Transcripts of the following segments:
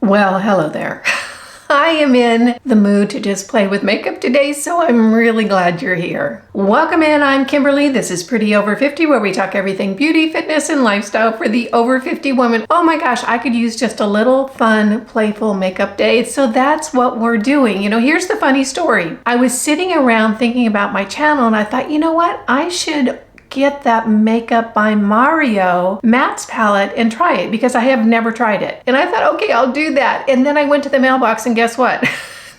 Well, hello there. I am in the mood to just play with makeup today, so I'm really glad you're here. Welcome in, I'm Kimberly. This is Pretty Over 50, where we talk everything beauty, fitness, and lifestyle for the over 50 woman. Oh my gosh, I could use just a little fun, playful makeup day, so that's what we're doing. You know, here's the funny story. I was sitting around thinking about my channel, and I thought, you know what? I should get that Makeup by Mario Mattes palette and try it because I have never tried it. And I thought, okay, I'll do that. And then I went to the mailbox and guess what?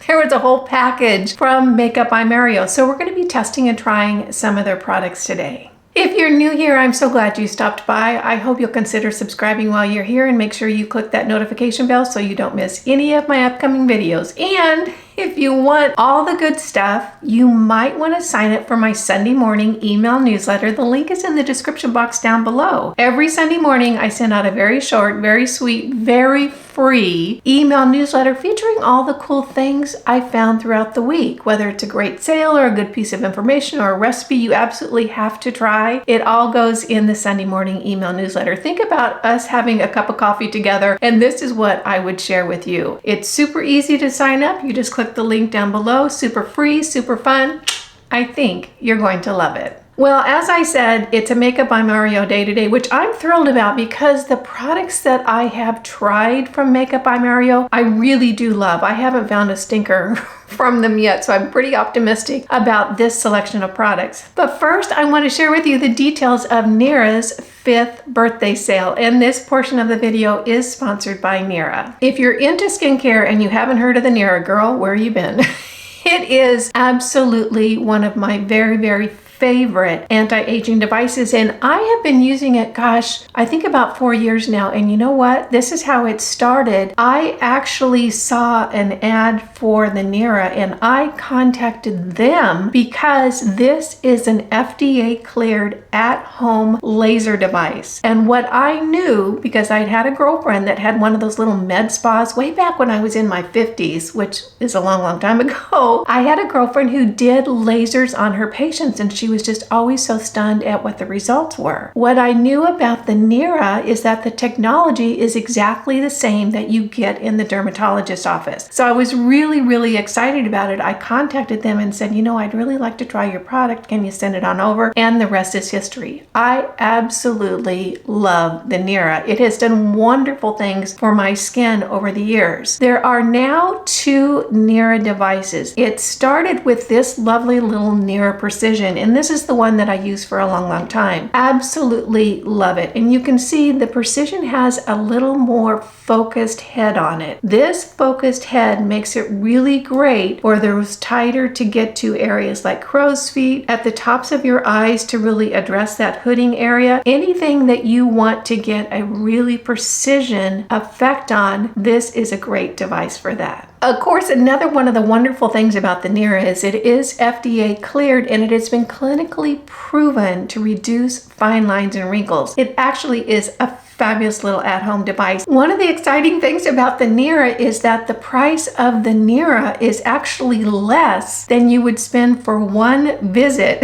There was a whole package from Makeup by Mario. So we're going to be testing and trying some of their products today. If you're new here, I'm so glad you stopped by. I hope you'll consider subscribing while you're here and make sure you click that notification bell so you don't miss any of my upcoming videos. And if you want all the good stuff, you might want to sign up for my Sunday morning email newsletter. The link is in the description box down below. Every Sunday morning, I send out a very short, very sweet, very free email newsletter featuring all the cool things I found throughout the week. Whether it's a great sale or a good piece of information or a recipe you absolutely have to try, it all goes in the Sunday morning email newsletter. Think about us having a cup of coffee together, and this is what I would share with you. It's super easy to sign up. You just click the link down below. Super free, super fun. I think you're going to love it. Well, as I said, it's a Makeup by Mario day today, which I'm thrilled about because the products that I have tried from Makeup by Mario, I really do love. I haven't found a stinker from them yet, so I'm pretty optimistic about this selection of products. But first, I want to share with you the details of NIRA's 5th birthday sale, and this portion of the video is sponsored by NIRA. If you're into skincare and you haven't heard of the NIRA, girl, where you been? It is absolutely one of my very favorite anti-aging devices, and I have been using it, gosh, I think about 4 years now. And you know what? This is how it started. I actually saw an ad for the NIRA and I contacted them because this is an FDA cleared at-home laser device. And what I knew, because I'd had a girlfriend that had one of those little med spas way back when I was in my 50s, which is a long time ago, I had a girlfriend who did lasers on her patients, and she was just always so stunned at what the results were. What I knew about the NIRA is that the technology is exactly the same that you get in the dermatologist's office. So I was really excited about it. I contacted them and said, you know, I'd really like to try your product. Can you send it on over? And the rest is history. I absolutely love the NIRA. It has done wonderful things for my skin over the years. There are now 2 NIRA devices. It started with this lovely little NIRA Precision, and this is the one that I use for a long time. Absolutely love it. And you can see the Precision has a little more focused head on it. This focused head makes it really great for those tighter to get to areas like crow's feet, at the tops of your eyes to really address that hooding area. Anything that you want to get a really precision effect on, this is a great device for that. Of course, another one of the wonderful things about the NIRA is it is FDA cleared, and it has been clinically proven to reduce fine lines and wrinkles. It actually is a fabulous little at-home device. One of the exciting things about the NIRA is that the price of the NIRA is actually less than you would spend for one visit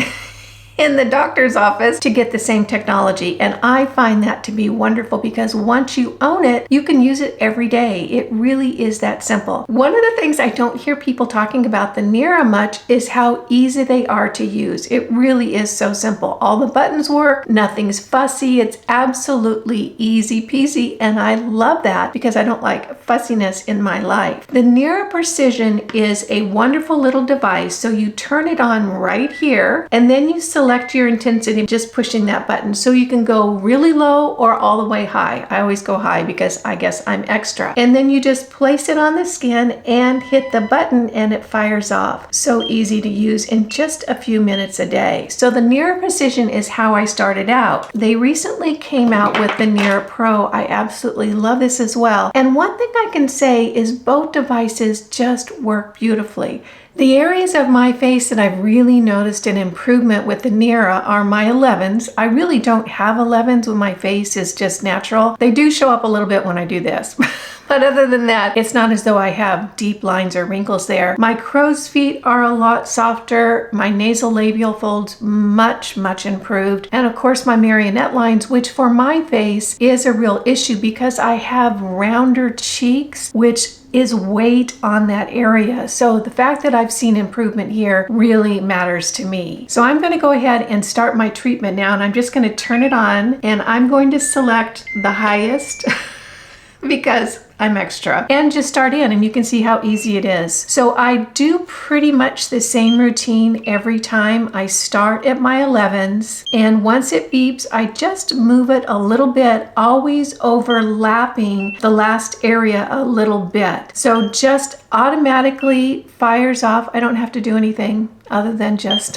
in the doctor's office to get the same technology. And I find that to be wonderful because once you own it, you can use it every day. It really is that simple. One of the things I don't hear people talking about the NIRA much is how easy they are to use. It really is so simple. All the buttons work, nothing's fussy. It's absolutely easy peasy. And I love that because I don't like fussiness in my life. The NIRA Precision is a wonderful little device. So you turn it on right here, and then you select your intensity just pushing that button. So you can go really low or all the way high. I always go high because I guess I'm extra. And then you just place it on the skin and hit the button and it fires off. So easy to use in just a few minutes a day. So the NIRA Precision is how I started out. They recently came out with the NIRA Pro. I absolutely love this as well. And one thing I can say is both devices just work beautifully. The areas of my face that I've really noticed an improvement with the NIRA are my 11s. I really don't have 11s when my face is just natural. They do show up a little bit when I do this. But other than that, it's not as though I have deep lines or wrinkles there. My crow's feet are a lot softer. My nasal labial folds much improved. And of course my marionette lines, which for my face is a real issue because I have rounder cheeks, which is weight on that area. So the fact that I've seen improvement here really matters to me. So I'm going to go ahead and start my treatment now, and I'm just going to turn it on, and I'm going to select the highest because I'm extra, and just start in, and you can see how easy it is. So I do pretty much the same routine every time. I start at my 11s, and once it beeps, I just move it a little bit, always overlapping the last area a little bit. So just automatically fires off. I don't have to do anything other than just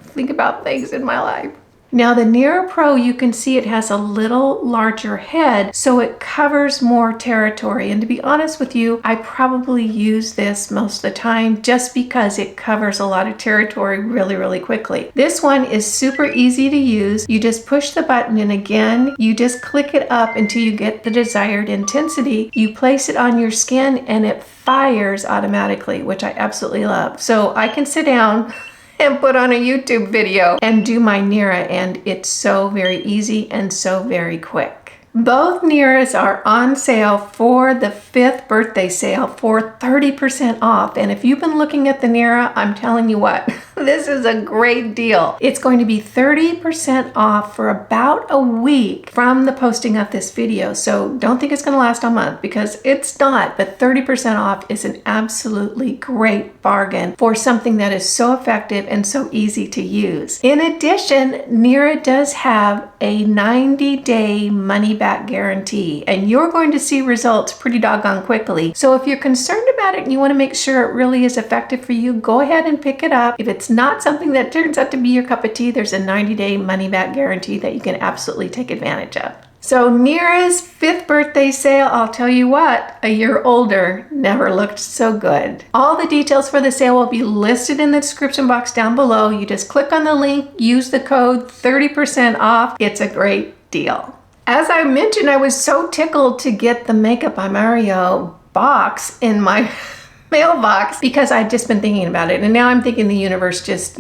think about things in my life. Now the NIRA Pro, you can see it has a little larger head, so it covers more territory. And to be honest with you, I probably use this most of the time just because it covers a lot of territory really quickly. This one is super easy to use. You just push the button, and again, you just click it up until you get the desired intensity. You place it on your skin and it fires automatically, which I absolutely love. So I can sit down and put on a YouTube video and do my NIRA, and it's so very easy and so very quick. Both NIRAs are on sale for the 5th birthday sale for 30% off. And if you've been looking at the NIRA, I'm telling you what, this is a great deal. It's going to be 30% off for about a week from the posting of this video. So don't think it's going to last a month, because it's not, but 30% off is an absolutely great bargain for something that is so effective and so easy to use. In addition, NIRA does have a 90-day money back guarantee, and you're going to see results pretty doggone quickly. So if you're concerned about it and you want to make sure it really is effective for you, go ahead and pick it up. If it's not something that turns out to be your cup of tea, there's a 90-day money back guarantee that you can absolutely take advantage of. So NIRA's 5th birthday sale, I'll tell you what, a year older never looked so good. All the details for the sale will be listed in the description box down below. You just click on the link, use the code 30% off. It's a great deal. As I mentioned, I was so tickled to get the Makeup by Mario box in my mailbox because I'd just been thinking about it, and now I'm thinking the universe just,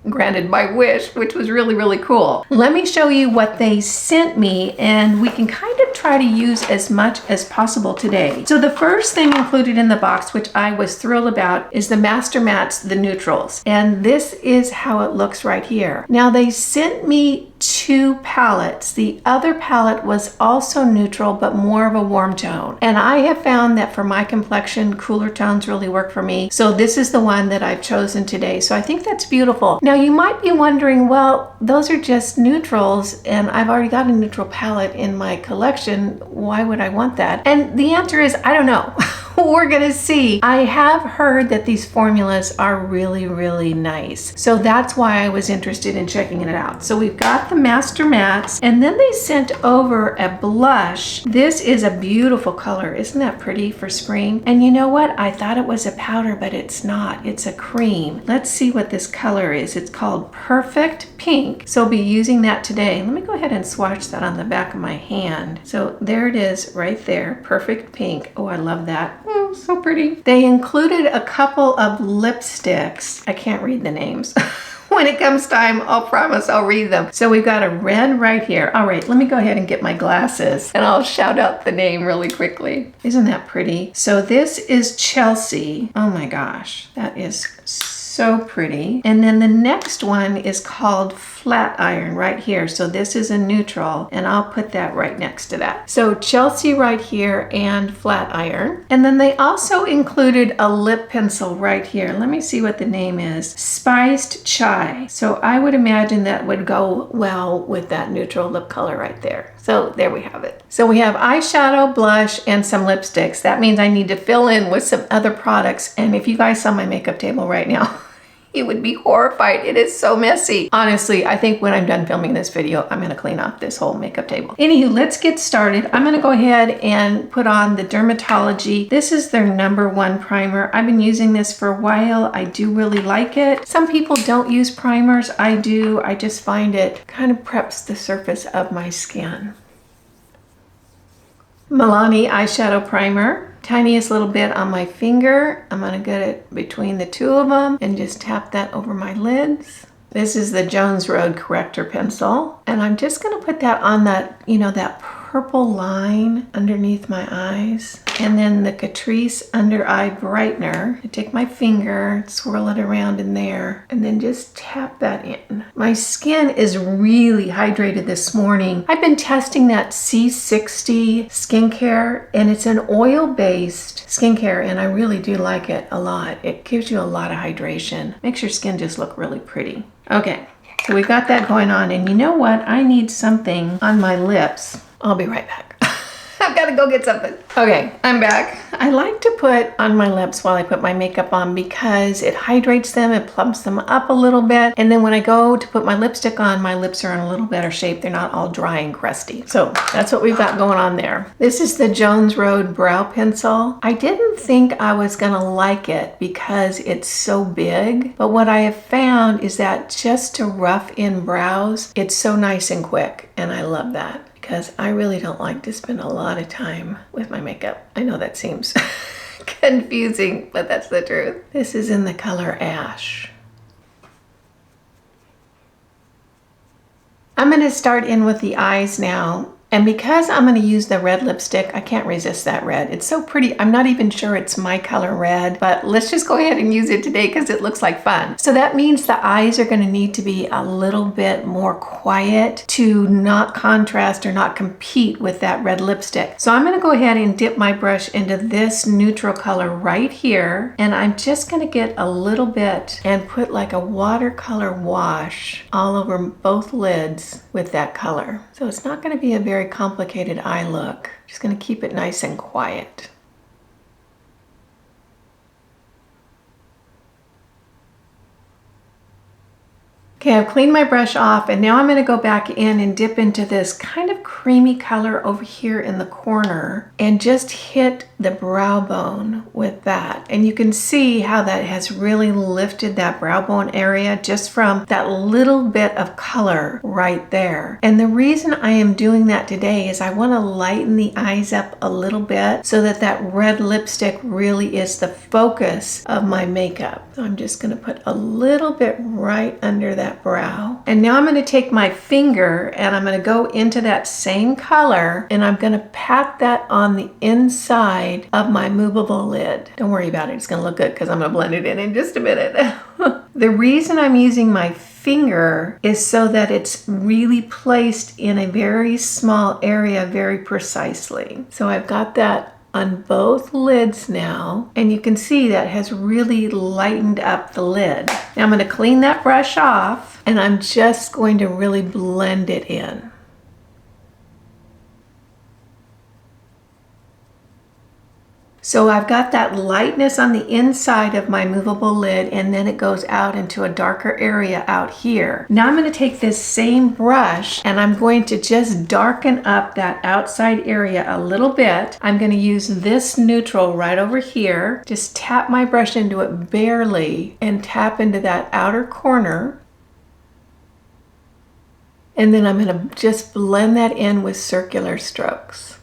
granted my wish, which was really cool. Let me show you what they sent me, and we can kind of try to use as much as possible today. So the first thing included in the box, which I was thrilled about, is the Master Mattes, the neutrals. And this is how it looks right here. Now they sent me 2 palettes. The other palette was also neutral, but more of a warm tone. And I have found that for my complexion, cooler tones really work for me. So this is the one that I've chosen today. So I think that's beautiful. Now you might be wondering, well, those are just neutrals and I've already got a neutral palette in my collection. Why would I want that? And the answer is, I don't know. We're gonna see. I have heard that these formulas are really nice. So that's why I was interested in checking it out. So we've got the Master Mattes, and then they sent over a blush. This is a beautiful color. Isn't that pretty for spring? And you know what? I thought it was a powder, but it's not. It's a cream. Let's see what this color is. It's called Perfect Pink. So I'll be using that today. Let me go ahead and swatch that on the back of my hand. So there it is right there. Perfect Pink. Oh, I love that. Oh, so pretty. They included a couple of lipsticks. I can't read the names. When it comes time, I'll promise I'll read them. So we've got a red right here. All right, let me go ahead and get my glasses and I'll shout out the name really quickly. Isn't that pretty? So this is Chelsea. Oh my gosh, that is so pretty. And then the next one is called Flat Iron right here. So this is a neutral, and I'll put that right next to that. So Chelsea right here and Flat Iron. And then they also included a lip pencil right here. Let me see what the name is. Spiced Chai. So I would imagine that would go well with that neutral lip color right there. So there we have it. So we have eyeshadow, blush, and some lipsticks. That means I need to fill in with some other products. And if you guys saw my makeup table right now, you would be horrified. It is so messy. Honestly, I think when I'm done filming this video, I'm gonna clean up this whole makeup table. Anywho, let's get started. I'm gonna go ahead and put on the Dermatology. This is their #1 primer. I've been using this for a while. I do really like it. Some people don't use primers. I do. I just find it kind of preps the surface of my skin. Milani eyeshadow primer. Tiniest little bit on my finger. I'm gonna get it between the two of them and just tap that over my lids. This is the Jones Road corrector pencil. And I'm just gonna put that on that, that purple line underneath my eyes. And then the Catrice under eye brightener. I take my finger, swirl it around in there, and then just tap that in. My skin is really hydrated this morning. I've been testing that C60 skincare, and it's an oil-based skincare, and I really do like it a lot. It gives you a lot of hydration. Makes your skin just look really pretty. Okay, so we got that going on, and you know what? I need something on my lips. I'll be right back. I've got to go get something. Okay, I'm back. I like to put on my lips while I put my makeup on because it hydrates them, it plumps them up a little bit. And then when I go to put my lipstick on, my lips are in a little better shape. They're not all dry and crusty. So that's what we've got going on there. This is the Jones Road brow pencil. I didn't think I was gonna like it because it's so big. But what I have found is that just to rough in brows, it's so nice and quick. And I love that. Because I really don't like to spend a lot of time with my makeup. I know that seems confusing, but that's the truth. This is in the color Ash. I'm going to start in with the eyes now. And because I'm going to use the red lipstick, I can't resist that red. It's so pretty. I'm not even sure it's my color red, but let's just go ahead and use it today because it looks like fun. So that means the eyes are going to need to be a little bit more quiet to not contrast or not compete with that red lipstick. So I'm going to go ahead and dip my brush into this neutral color right here. And I'm just going to get a little bit and put like a watercolor wash all over both lids with that color. So it's not going to be a very complicated eye look. Just going to keep it nice and quiet. Okay, I've cleaned my brush off and now I'm going to go back in and dip into this kind of creamy color over here in the corner and just hit the brow bone with that. And you can see how that has really lifted that brow bone area just from that little bit of color right there. And the reason I am doing that today is I want to lighten the eyes up a little bit so that that red lipstick really is the focus of my makeup. So I'm just going to put a little bit right under that brow. And now I'm going to take my finger and I'm going to go into that same color and I'm going to pat that on the inside of my movable lid. Don't worry about it. It's going to look good because I'm going to blend it in just a minute. The reason I'm using my finger is so that it's really placed in a very small area very precisely. So I've got that on both lids now, and you can see that has really lightened up the lid. Now I'm going to clean that brush off and I'm just going to really blend it in. So I've got that lightness on the inside of my movable lid and then it goes out into a darker area out here. Now I'm going to take this same brush and I'm going to just darken up that outside area a little bit. I'm going to use this neutral right over here. Just tap my brush into it barely and tap into that outer corner. And then I'm going to just blend that in with circular strokes.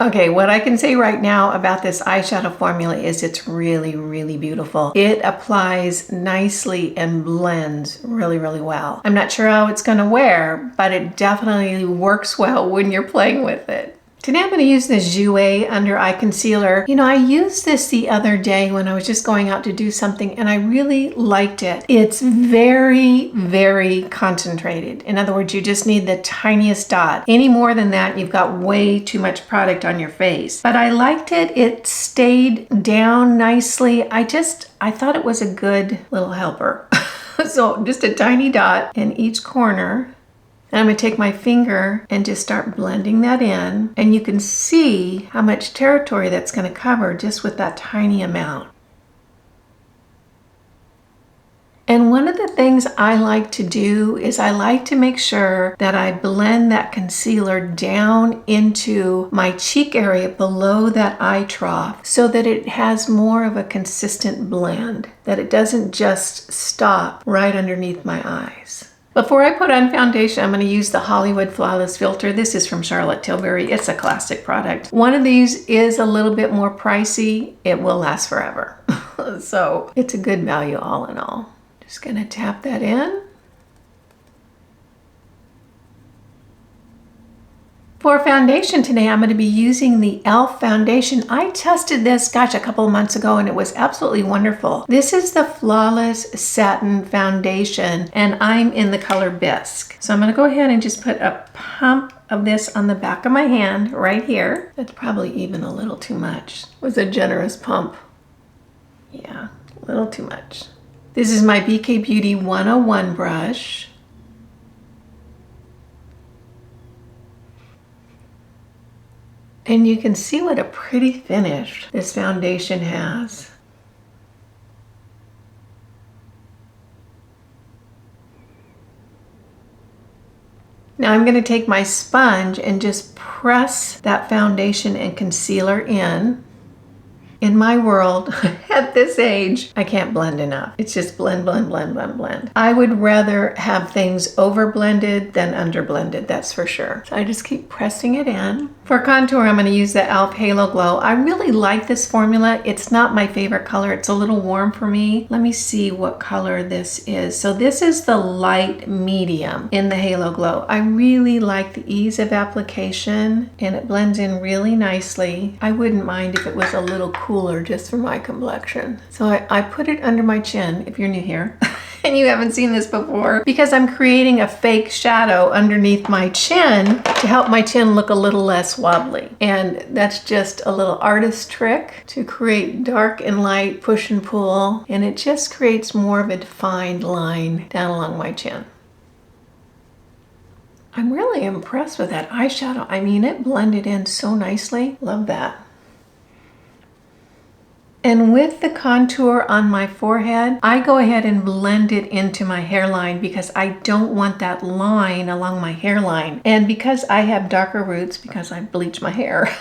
Okay, what I can say right now about this eyeshadow formula is it's really, really beautiful. It applies nicely and blends really, really well. I'm not sure how it's going to wear, but it definitely works well when you're playing with it. Today I'm going to use this Jouer under eye concealer. You know, I used this the other day when I was just going out to do something and I really liked it. It's very, very concentrated. In other words, you just need the tiniest dot. Any more than that, you've got way too much product on your face. But I liked it. It stayed down nicely. I thought it was a good little helper. So just a tiny dot in each corner. And I'm going to take my finger and just start blending that in. And you can see how much territory that's going to cover just with that tiny amount. And one of the things I like to do is I like to make sure that I blend that concealer down into my cheek area below that eye trough so that it has more of a consistent blend, that it doesn't just stop right underneath my eyes. Before I put on foundation, I'm going to use the Hollywood Flawless Filter. This is from Charlotte Tilbury. It's a classic product. One of these is a little bit more pricey. It will last forever. So it's a good value all in all. Just going to tap that in. For foundation today, I'm going to be using the e.l.f. foundation. I tested this, gosh, a couple of months ago, and it was absolutely wonderful. This is the Flawless Satin Foundation, and I'm in the color Bisque. So I'm going to go ahead and just put a pump of this on the back of my hand right here. That's probably even a little too much. It was a generous pump. Yeah, a little too much. This is my BK Beauty 101 brush. And you can see what a pretty finish this foundation has. Now I'm going to take my sponge and just press that foundation and concealer in. In my world, at this age, I can't blend enough. It's just blend, blend, blend, blend, blend. I would rather have things over blended than under blended, that's for sure. So I just keep pressing it in. For contour, I'm going to use the e.l.f. Halo Glow. I really like this formula. It's not my favorite color. It's a little warm for me. Let me see what color this is. So this is the light medium in the Halo Glow. I really like the ease of application, and it blends in really nicely. I wouldn't mind if it was a little cooler just for my complexion. So I put it under my chin, if you're new here. And you haven't seen this before, because I'm creating a fake shadow underneath my chin to help my chin look a little less wobbly. And that's just a little artist trick to create dark and light push and pull, and it just creates more of a defined line down along my chin. I'm really impressed with that eyeshadow. I mean, it blended in so nicely. Love that. And with the contour on my forehead, I go ahead and blend it into my hairline because I don't want that line along my hairline. And because I have darker roots, because I bleach my hair,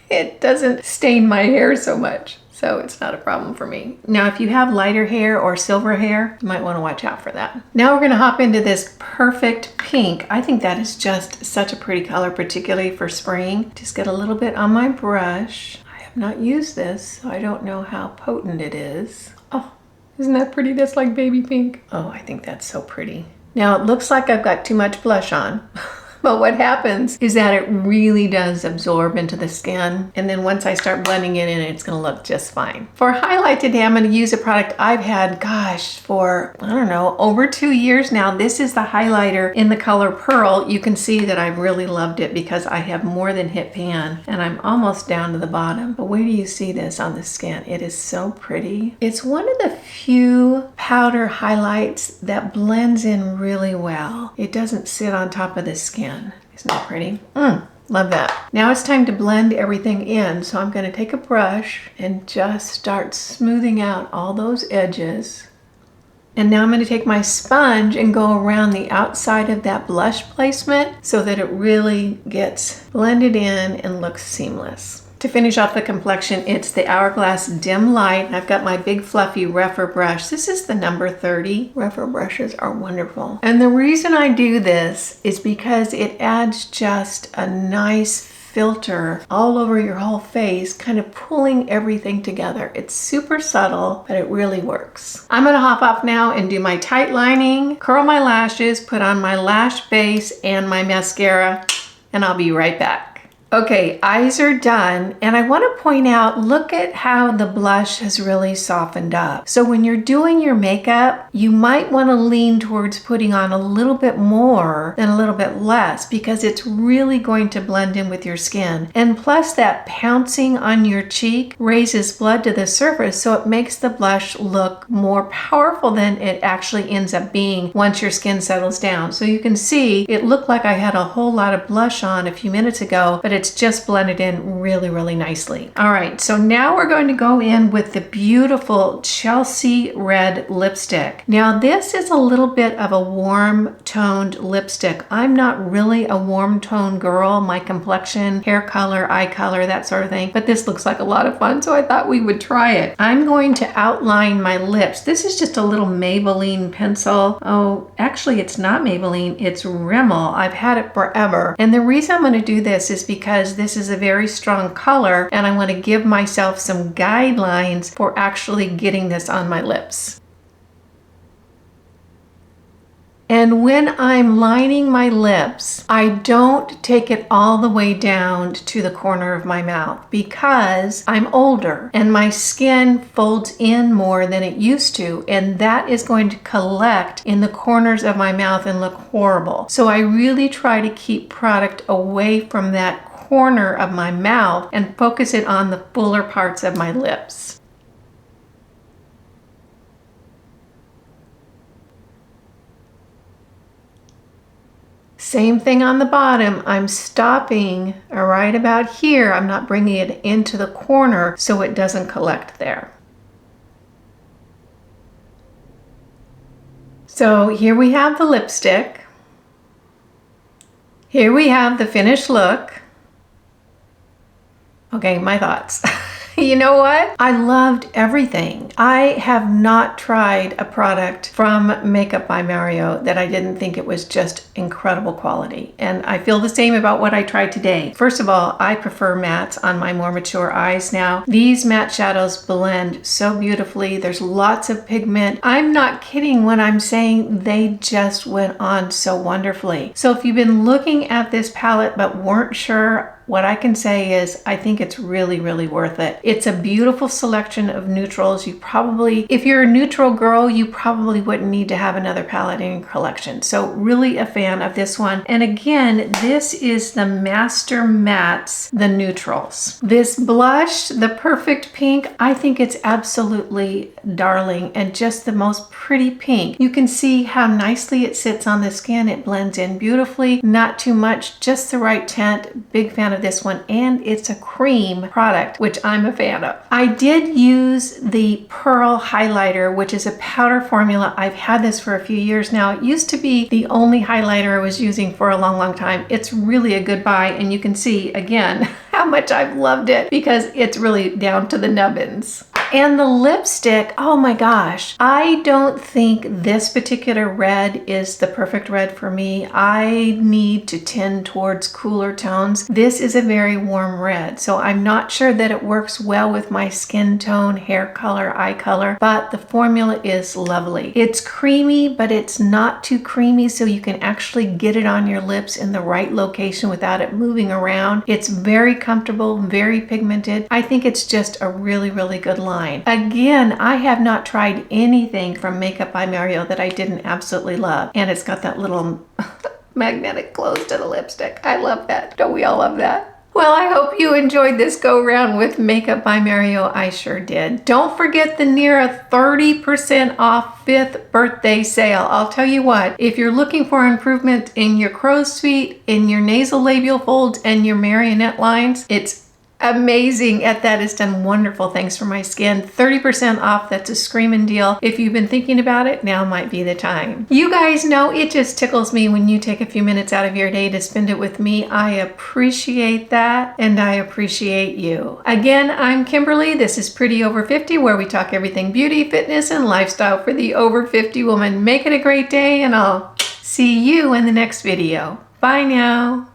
it doesn't stain my hair so much. So it's not a problem for me. Now, if you have lighter hair or silver hair, you might want to watch out for that. Now we're going to hop into this perfect pink. I think that is just such a pretty color, particularly for spring. Just get a little bit on my brush. Not used this, so I don't know how potent it is. Oh, isn't that pretty? That's like baby pink. Oh, I think that's so pretty. Now it looks like I've got too much blush on. But what happens is that it really does absorb into the skin. And then once I start blending it in, it's gonna look just fine. For highlight today, I'm gonna use a product I've had, gosh, for, I don't know, over 2 years now. This is the highlighter in the color Pearl. You can see that I've really loved it because I have more than hit pan and I'm almost down to the bottom. But wait till you see this on the skin. It is so pretty. It's one of the few powder highlights that blends in really well. It doesn't sit on top of the skin. Isn't that pretty? Love that. Now it's time to blend everything in. So I'm going to take a brush and just start smoothing out all those edges. And now I'm going to take my sponge and go around the outside of that blush placement so that it really gets blended in and looks seamless. To finish off the complexion, it's the Hourglass Dim Light. And I've got my big fluffy Rephr brush. This is the number 30. Rephr brushes are wonderful. And the reason I do this is because it adds just a nice filter all over your whole face, kind of pulling everything together. It's super subtle, but it really works. I'm gonna hop off now and do my tight lining, curl my lashes, put on my lash base and my mascara, and I'll be right back. Okay, eyes are done, and I want to point out, look at how the blush has really softened up. So when you're doing your makeup, you might want to lean towards putting on a little bit more than a little bit less because it's really going to blend in with your skin. And plus that pouncing on your cheek raises blood to the surface, so it makes the blush look more powerful than it actually ends up being once your skin settles down. So you can see it looked like I had a whole lot of blush on a few minutes ago, but it's just blended in really, really nicely. All right, so now we're going to go in with the beautiful Chelsea Red lipstick. Now this is a little bit of a warm toned lipstick. I'm not really a warm toned girl. My complexion, hair color, eye color, that sort of thing, but this looks like a lot of fun, so I thought we would try it. I'm going to outline my lips. This is just a little Maybelline pencil. Oh, actually it's not Maybelline, it's Rimmel. I've had it forever. And the reason I'm going to do this is because this is a very strong color and I want to give myself some guidelines for actually getting this on my lips. And when I'm lining my lips, I don't take it all the way down to the corner of my mouth because I'm older and my skin folds in more than it used to, and that is going to collect in the corners of my mouth and look horrible. So I really try to keep product away from that corner of my mouth and focus it on the fuller parts of my lips. Same thing on the bottom. I'm stopping right about here. I'm not bringing it into the corner so it doesn't collect there. So here we have the lipstick. Here we have the finished look. Okay, my thoughts. You know what? I loved everything. I have not tried a product from Makeup by Mario that I didn't think it was just incredible quality. And I feel the same about what I tried today. First of all, I prefer mattes on my more mature eyes now. These matte shadows blend so beautifully. There's lots of pigment. I'm not kidding when I'm saying they just went on so wonderfully. So if you've been looking at this palette but weren't sure, what I can say is I think it's really, really worth it. It's a beautiful selection of neutrals. You probably, if you're a neutral girl, you probably wouldn't need to have another palette in your collection. So really a fan of this one. And again, this is the Master Mattes, the neutrals. This blush, the Perfect Pink, I think it's absolutely darling and just the most pretty pink. You can see how nicely it sits on the skin. It blends in beautifully, not too much, just the right tint. Big fan of this one, and it's a cream product, which I'm a fan of. I did use the Pearl highlighter, which is a powder formula. I've had this for a few years now. It used to be the only highlighter I was using for a long, long time. It's really a good buy, and you can see again how much I've loved it because it's really down to the nubbins. And the lipstick, oh my gosh, I don't think this particular red is the perfect red for me. I need to tend towards cooler tones. This is a very warm red, so I'm not sure that it works well with my skin tone, hair color, eye color, but the formula is lovely. It's creamy, but it's not too creamy, so you can actually get it on your lips in the right location without it moving around. It's very comfortable, very pigmented. I think it's just a really, really good line. Again, I have not tried anything from Makeup by Mario that I didn't absolutely love. And it's got that little magnetic close to the lipstick. I love that. Don't we all love that? Well, I hope you enjoyed this go round with Makeup by Mario. I sure did. Don't forget the Nera 30% off 5th birthday sale. I'll tell you what, if you're looking for improvement in your crow's feet, in your nasal labial folds, and your marionette lines, it's amazing. At that, it's done wonderful things for my skin. 30% off, that's a screaming deal. If you've been thinking about it, now might be the time. You guys know it just tickles me when you take a few minutes out of your day to spend it with me. I appreciate that, and I appreciate you. Again, I'm Kimberly. This is Pretty Over 50, where we talk everything beauty, fitness, and lifestyle for the over 50 woman. Make it a great day, and I'll see you in the next video. Bye now.